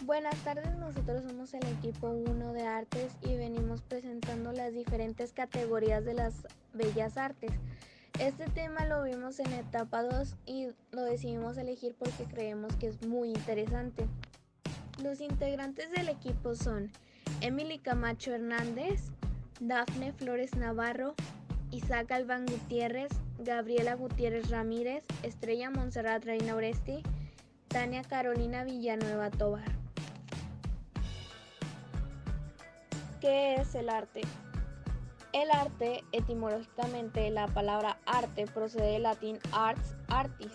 Buenas tardes, nosotros somos el equipo 1 de artes y venimos presentando las diferentes categorías de las bellas artes. Este tema lo vimos en etapa 2 y lo decidimos elegir porque creemos que es muy interesante. Los integrantes del equipo son Emily Camacho Hernández, Dafne Flores Navarro, Isaac Albán Gutiérrez, Gabriela Gutiérrez Ramírez, Estrella Montserrat Reina Oresti, Tania Carolina Villanueva Tobar. ¿Qué es el arte? El arte, etimológicamente, la palabra arte procede del latín arts, artis,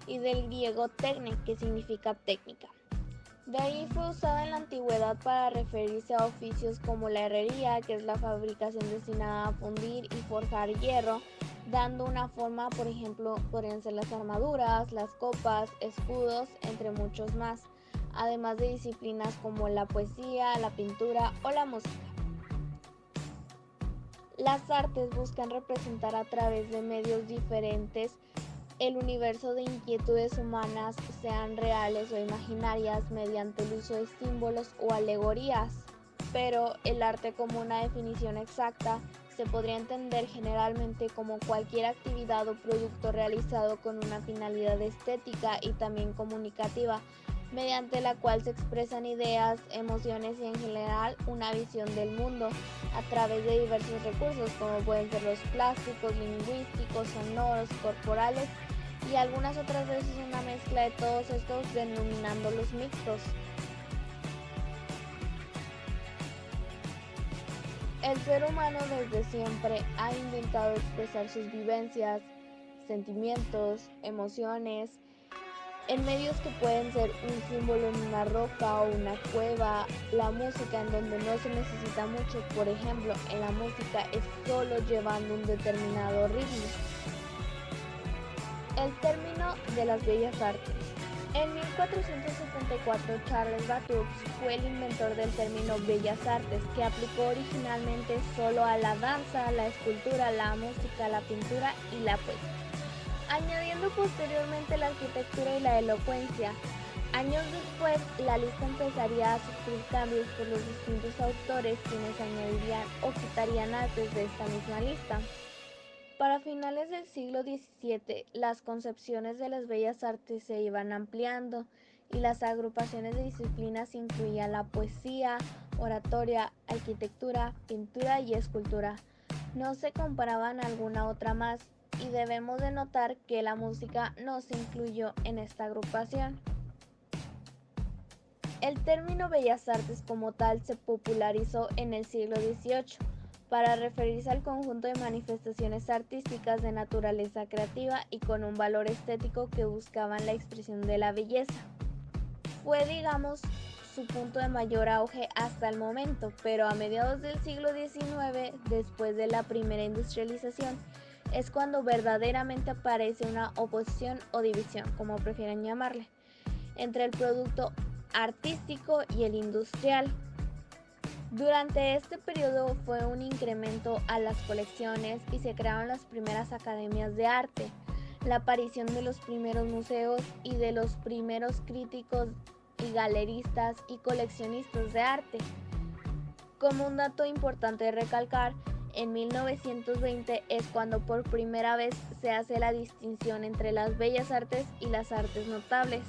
y del griego techne, que significa técnica. De ahí fue usada en la antigüedad para referirse a oficios como la herrería, que es la fabricación destinada a fundir y forjar hierro, dando una forma, por ejemplo, podrían ser las armaduras, las copas, escudos, entre muchos más, además de disciplinas como la poesía, la pintura o la música. Las artes buscan representar a través de medios diferentes el universo de inquietudes humanas, sean reales o imaginarias, mediante el uso de símbolos o alegorías. Pero el arte, como una definición exacta, se podría entender generalmente como cualquier actividad o producto realizado con una finalidad estética y también comunicativa, mediante la cual se expresan ideas, emociones y en general una visión del mundo a través de diversos recursos como pueden ser los plásticos, lingüísticos, sonoros, corporales y algunas otras veces una mezcla de todos estos denominándolos mixtos. El ser humano desde siempre ha intentado expresar sus vivencias, sentimientos, emociones, en medios que pueden ser un símbolo en una roca o una cueva, la música en donde no se necesita mucho, por ejemplo, en la música es solo llevando un determinado ritmo. El término de las bellas artes. En 1474 Charles Babbage fue el inventor del término bellas artes, que aplicó originalmente solo a la danza, la escultura, la música, la pintura y la poesía, añadiendo posteriormente la arquitectura y la elocuencia. Años después, la lista empezaría a sufrir cambios por los distintos autores, quienes añadirían o quitarían artes de esta misma lista. Para finales del siglo XVII, las concepciones de las bellas artes se iban ampliando y las agrupaciones de disciplinas incluían la poesía, oratoria, arquitectura, pintura y escultura. No se comparaban a alguna otra más, y debemos de notar que la música no se incluyó en esta agrupación. El término bellas artes como tal se popularizó en el siglo XVIII para referirse al conjunto de manifestaciones artísticas de naturaleza creativa y con un valor estético que buscaban la expresión de la belleza. Fue, digamos, su punto de mayor auge hasta el momento, pero a mediados del siglo XIX, después de la primera industrialización, es cuando verdaderamente aparece una oposición o división, como prefieran llamarle, entre el producto artístico y el industrial. Durante este periodo fue un incremento a las colecciones y se crearon las primeras academias de arte, la aparición de los primeros museos y de los primeros críticos y galeristas y coleccionistas de arte. Como un dato importante de recalcar, en 1920 es cuando por primera vez se hace la distinción entre las bellas artes y las artes notables.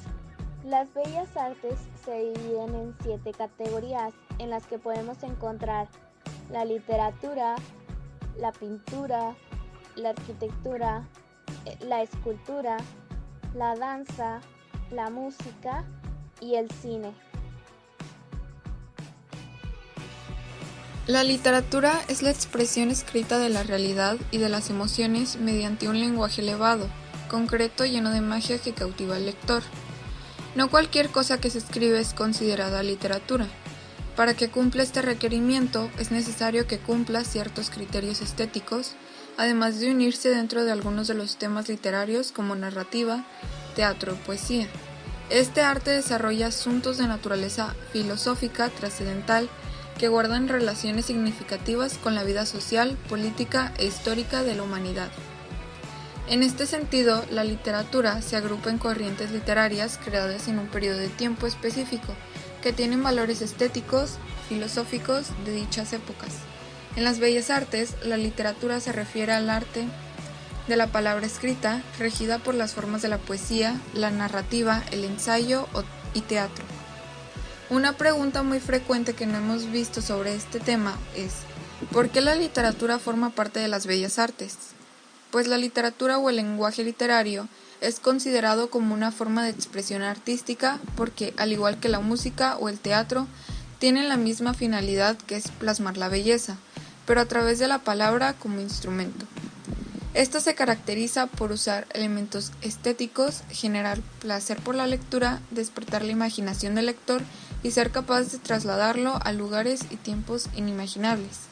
Las bellas artes se dividen en 7 categorías en las que podemos encontrar la literatura, la pintura, la arquitectura, la escultura, la danza, la música y el cine. La literatura es la expresión escrita de la realidad y de las emociones mediante un lenguaje elevado, concreto, lleno de magia que cautiva al lector. No cualquier cosa que se escribe es considerada literatura. Para que cumpla este requerimiento es necesario que cumpla ciertos criterios estéticos, además de unirse dentro de algunos de los temas literarios como narrativa, teatro o poesía. Este arte desarrolla asuntos de naturaleza filosófica, trascendental, que guardan relaciones significativas con la vida social, política e histórica de la humanidad. En este sentido, la literatura se agrupa en corrientes literarias creadas en un periodo de tiempo específico, que tienen valores estéticos, filosóficos de dichas épocas. En las bellas artes, la literatura se refiere al arte de la palabra escrita, regida por las formas de la poesía, la narrativa, el ensayo y teatro. Una pregunta muy frecuente que no hemos visto sobre este tema es: ¿por qué la literatura forma parte de las bellas artes? Pues la literatura o el lenguaje literario es considerado como una forma de expresión artística porque, al igual que la música o el teatro, tienen la misma finalidad, que es plasmar la belleza, pero a través de la palabra como instrumento. Esta se caracteriza por usar elementos estéticos, generar placer por la lectura, despertar la imaginación del lector y ser capaz de trasladarlo a lugares y tiempos inimaginables.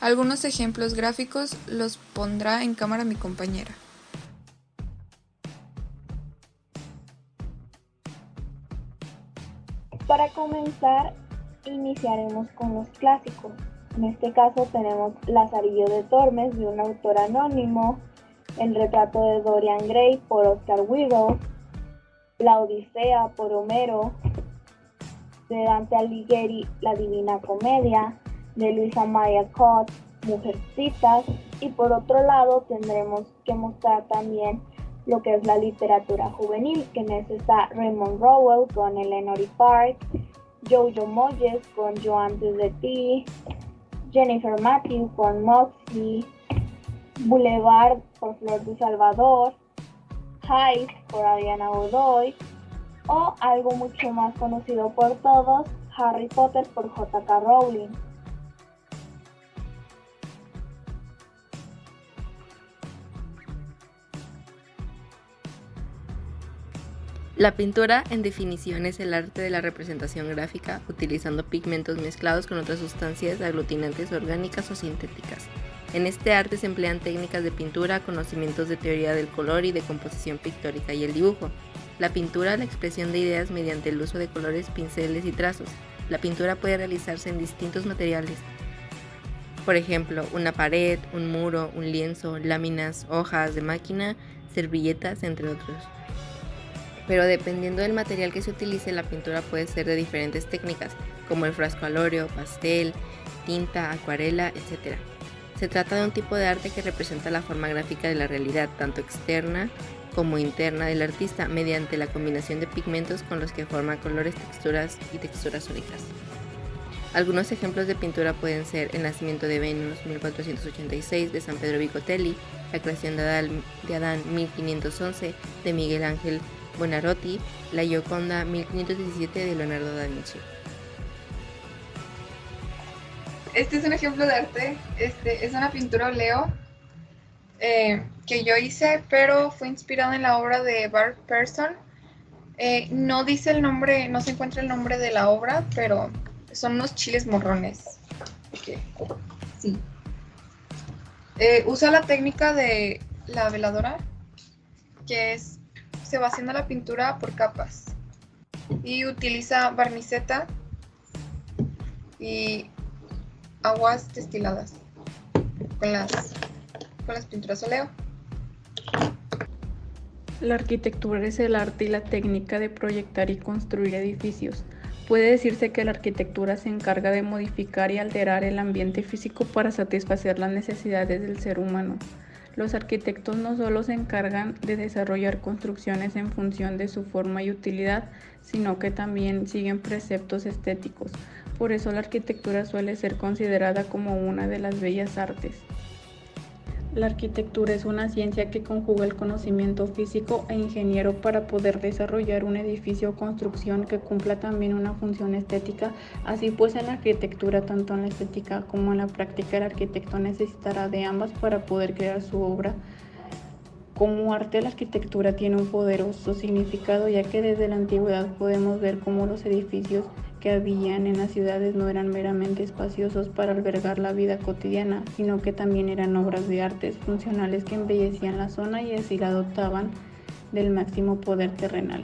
Algunos ejemplos gráficos los pondrá en cámara mi compañera. Para comenzar, iniciaremos con los clásicos. En este caso tenemos Lazarillo de Tormes, de un autor anónimo, El retrato de Dorian Gray por Oscar Wilde, La Odisea por Homero, de Dante Alighieri, La Divina Comedia, de Luisa May Alcott, Mujercitas, y por otro lado tendremos que mostrar también lo que es la literatura juvenil, que en eso está Raymond Rowell con Eleanor Park, Jojo Moyes con Yo antes de ti, Jennifer Matthew con Moxie, Boulevard por Flor de Salvador, Hyde por Adriana Godoy, o algo mucho más conocido por todos, Harry Potter por J.K. Rowling. La pintura, en definición, es el arte de la representación gráfica utilizando pigmentos mezclados con otras sustancias aglutinantes orgánicas o sintéticas. En este arte se emplean técnicas de pintura, conocimientos de teoría del color y de composición pictórica y el dibujo. La pintura, la expresión de ideas mediante el uso de colores, pinceles y trazos. La pintura puede realizarse en distintos materiales. Por ejemplo, una pared, un muro, un lienzo, láminas, hojas de máquina, servilletas, entre otros. Pero dependiendo del material que se utilice, la pintura puede ser de diferentes técnicas, como el fresco al óleo, pastel, tinta, acuarela, etc. Se trata de un tipo de arte que representa la forma gráfica de la realidad, tanto externa como interna del artista, mediante la combinación de pigmentos con los que forma colores, texturas y texturas únicas. Algunos ejemplos de pintura pueden ser El nacimiento de Venus, 1486, de San Pedro Vicotelli, La creación de Adán, 1511, de Miguel Ángel Buonarroti, La Gioconda, 1517, de Leonardo da Vinci. Este es un ejemplo de arte, es una pintura óleo que yo hice, pero fue inspirado en la obra de Bart Pearson. No dice el nombre, no se encuentra el nombre de la obra, pero son unos chiles morrones. Okay. Sí. Usa la técnica de la veladora, que se va haciendo la pintura por capas, y utiliza barniceta y aguas destiladas con las pinturas óleo. La arquitectura es el arte y la técnica de proyectar y construir edificios. Puede decirse que la arquitectura se encarga de modificar y alterar el ambiente físico para satisfacer las necesidades del ser humano. Los arquitectos no solo se encargan de desarrollar construcciones en función de su forma y utilidad, sino que también siguen preceptos estéticos. Por eso la arquitectura suele ser considerada como una de las bellas artes. La arquitectura es una ciencia que conjuga el conocimiento físico e ingeniero para poder desarrollar un edificio o construcción que cumpla también una función estética. Así pues, en la arquitectura, tanto en la estética como en la práctica, el arquitecto necesitará de ambas para poder crear su obra. Como arte, la arquitectura tiene un poderoso significado, ya que desde la antigüedad podemos ver cómo los edificios que habían en las ciudades no eran meramente espaciosos para albergar la vida cotidiana, sino que también eran obras de artes funcionales que embellecían la zona y así la dotaban del máximo poder terrenal.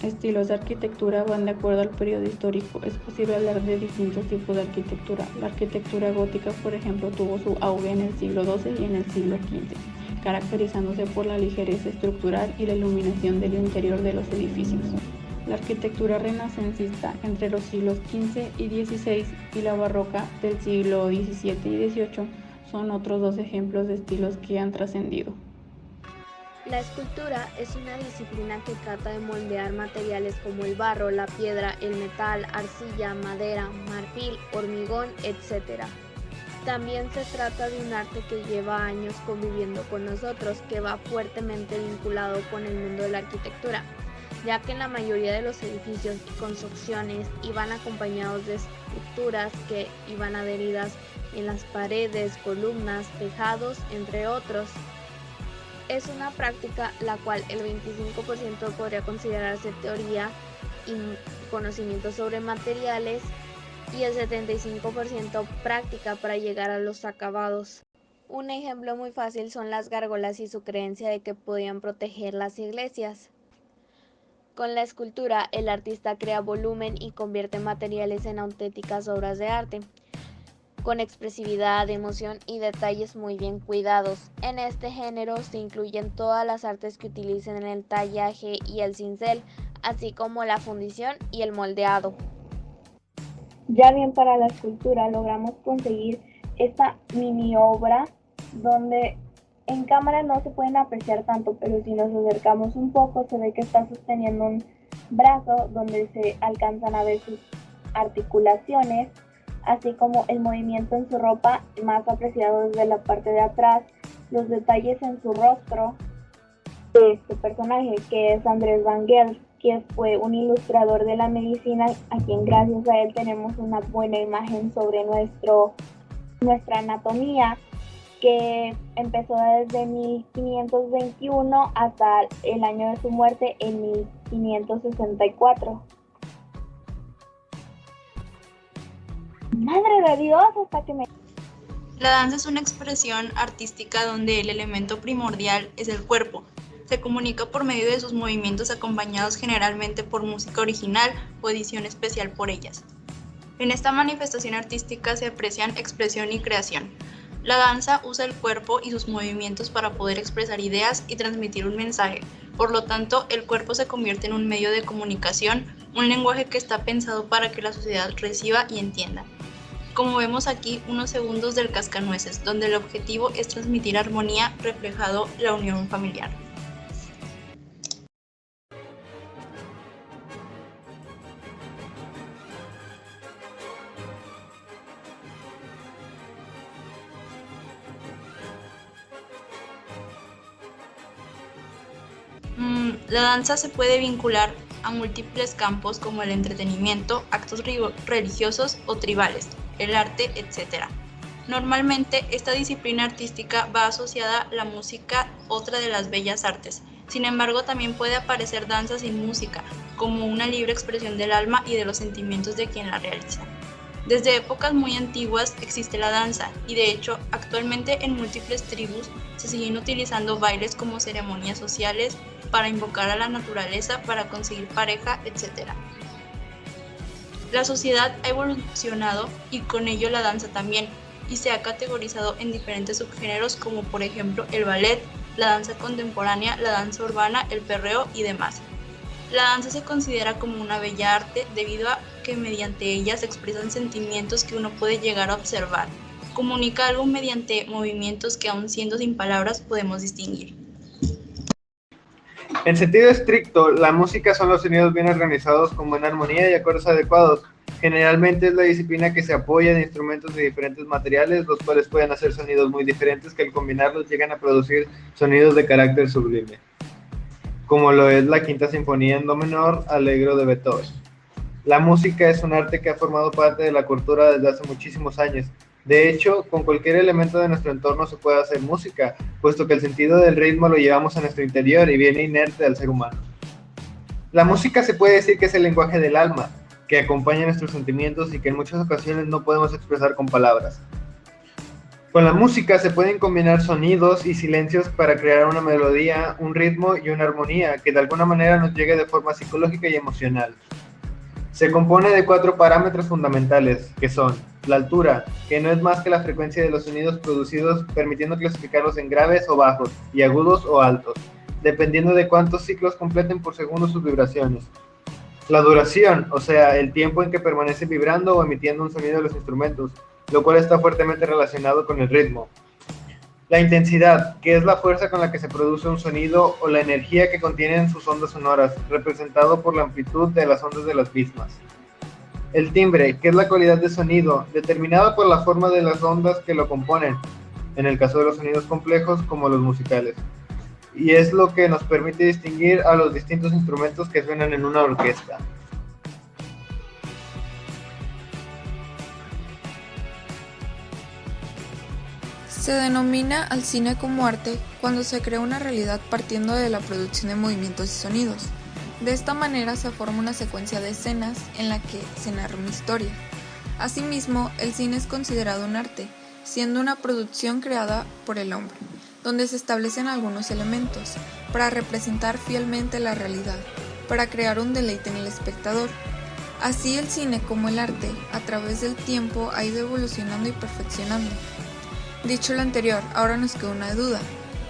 Estilos de arquitectura van de acuerdo al periodo histórico. Es posible hablar de distintos tipos de arquitectura. La arquitectura gótica, por ejemplo, tuvo su auge en el siglo XII y en el siglo XV, caracterizándose por la ligereza estructural y la iluminación del interior de los edificios. La arquitectura renacentista entre los siglos XV y XVI y la barroca del siglo XVII y XVIII son otros dos ejemplos de estilos que han trascendido. La escultura es una disciplina que trata de moldear materiales como el barro, la piedra, el metal, arcilla, madera, marfil, hormigón, etc. También se trata de un arte que lleva años conviviendo con nosotros, que va fuertemente vinculado con el mundo de la arquitectura, ya que en la mayoría de los edificios y construcciones iban acompañados de estructuras que iban adheridas en las paredes, columnas, tejados, entre otros. Es una práctica la cual el 25% podría considerarse teoría y conocimiento sobre materiales y el 75% práctica para llegar a los acabados. Un ejemplo muy fácil son las gárgolas y su creencia de que podían proteger las iglesias. Con la escultura, el artista crea volumen y convierte materiales en auténticas obras de arte, con expresividad, emoción y detalles muy bien cuidados. En este género se incluyen todas las artes que utilicen el tallaje y el cincel, así como la fundición y el moldeado. Ya bien, para la escultura logramos conseguir esta mini obra donde en cámara no se pueden apreciar tanto, pero si nos acercamos un poco se ve que está sosteniendo un brazo donde se alcanzan a ver sus articulaciones, así como el movimiento en su ropa, más apreciado desde la parte de atrás, los detalles en su rostro de este personaje, que es Andrés Van Gell, que fue un ilustrador de la medicina, a quien gracias a él tenemos una buena imagen sobre nuestra anatomía, que empezó desde 1521 hasta el año de su muerte en 1564. ¡Madre de Dios! Hasta que me... La danza es una expresión artística donde el elemento primordial es el cuerpo. Se comunica por medio de sus movimientos acompañados generalmente por música original o edición especial por ellas. En esta manifestación artística se aprecian expresión y creación. La danza usa el cuerpo y sus movimientos para poder expresar ideas y transmitir un mensaje. Por lo tanto, el cuerpo se convierte en un medio de comunicación, un lenguaje que está pensado para que la sociedad reciba y entienda. Como vemos aquí, unos segundos del cascanueces, donde el objetivo es transmitir armonía, reflejado la unión familiar. La danza se puede vincular a múltiples campos como el entretenimiento, actos religiosos o tribales, el arte, etc. Normalmente esta disciplina artística va asociada a la música, otra de las bellas artes. Sin embargo, también puede aparecer danza sin música, como una libre expresión del alma y de los sentimientos de quien la realiza. Desde épocas muy antiguas existe la danza y de hecho actualmente en múltiples tribus se siguen utilizando bailes como ceremonias sociales para invocar a la naturaleza, para conseguir pareja, etc. La sociedad ha evolucionado y con ello la danza también, y se ha categorizado en diferentes subgéneros como por ejemplo el ballet, la danza contemporánea, la danza urbana, el perreo y demás. La danza se considera como una bella arte debido a que mediante ella se expresan sentimientos que uno puede llegar a observar. Comunica algo mediante movimientos que aun siendo sin palabras podemos distinguir. En sentido estricto, la música son los sonidos bien organizados con buena armonía y acordes adecuados. Generalmente es la disciplina que se apoya de instrumentos de diferentes materiales, los cuales pueden hacer sonidos muy diferentes que al combinarlos llegan a producir sonidos de carácter sublime, como lo es la Quinta Sinfonía en Do menor, Allegro de Beethoven. La música es un arte que ha formado parte de la cultura desde hace muchísimos años. De hecho, con cualquier elemento de nuestro entorno se puede hacer música, puesto que el sentido del ritmo lo llevamos a nuestro interior y viene inherente al ser humano. La música se puede decir que es el lenguaje del alma, que acompaña nuestros sentimientos y que en muchas ocasiones no podemos expresar con palabras. Con la música se pueden combinar sonidos y silencios para crear una melodía, un ritmo y una armonía que de alguna manera nos llegue de forma psicológica y emocional. Se compone de 4 parámetros fundamentales, que son la altura, que no es más que la frecuencia de los sonidos producidos, permitiendo clasificarlos en graves o bajos, y agudos o altos, dependiendo de cuántos ciclos completen por segundo sus vibraciones. La duración, o sea, el tiempo en que permanece vibrando o emitiendo un sonido de los instrumentos, lo cual está fuertemente relacionado con el ritmo. La intensidad, que es la fuerza con la que se produce un sonido o la energía que contienen sus ondas sonoras, representado por la amplitud de las ondas de las mismas. El timbre, que es la cualidad de sonido, determinada por la forma de las ondas que lo componen, en el caso de los sonidos complejos como los musicales. Y es lo que nos permite distinguir a los distintos instrumentos que suenan en una orquesta. Se denomina al cine como arte cuando se crea una realidad partiendo de la producción de movimientos y sonidos. De esta manera se forma una secuencia de escenas en la que se narra una historia. Asimismo, el cine es considerado un arte, siendo una producción creada por el hombre, donde se establecen algunos elementos para representar fielmente la realidad, para crear un deleite en el espectador. Así el cine como el arte, a través del tiempo, ha ido evolucionando y perfeccionando. Dicho lo anterior, ahora nos queda una duda.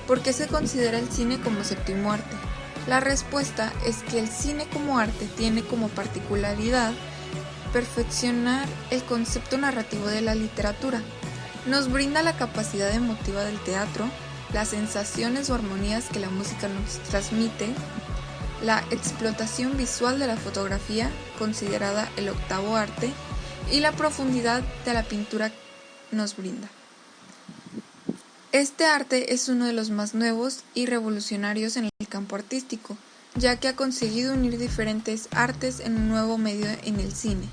¿Por qué se considera el cine como séptimo arte? La respuesta es que el cine como arte tiene como particularidad perfeccionar el concepto narrativo de la literatura. Nos brinda la capacidad emotiva del teatro, las sensaciones o armonías que la música nos transmite, la explotación visual de la fotografía, considerada el octavo arte, y la profundidad de la pintura nos brinda. Este arte es uno de los más nuevos y revolucionarios en el campo artístico, ya que ha conseguido unir diferentes artes en un nuevo medio en el cine.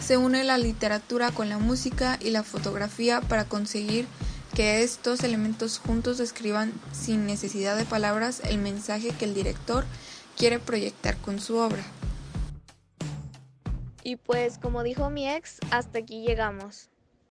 Se une la literatura con la música y la fotografía para conseguir que estos elementos juntos describan sin necesidad de palabras el mensaje que el director quiere proyectar con su obra. Y pues, como dijo mi ex, hasta aquí llegamos.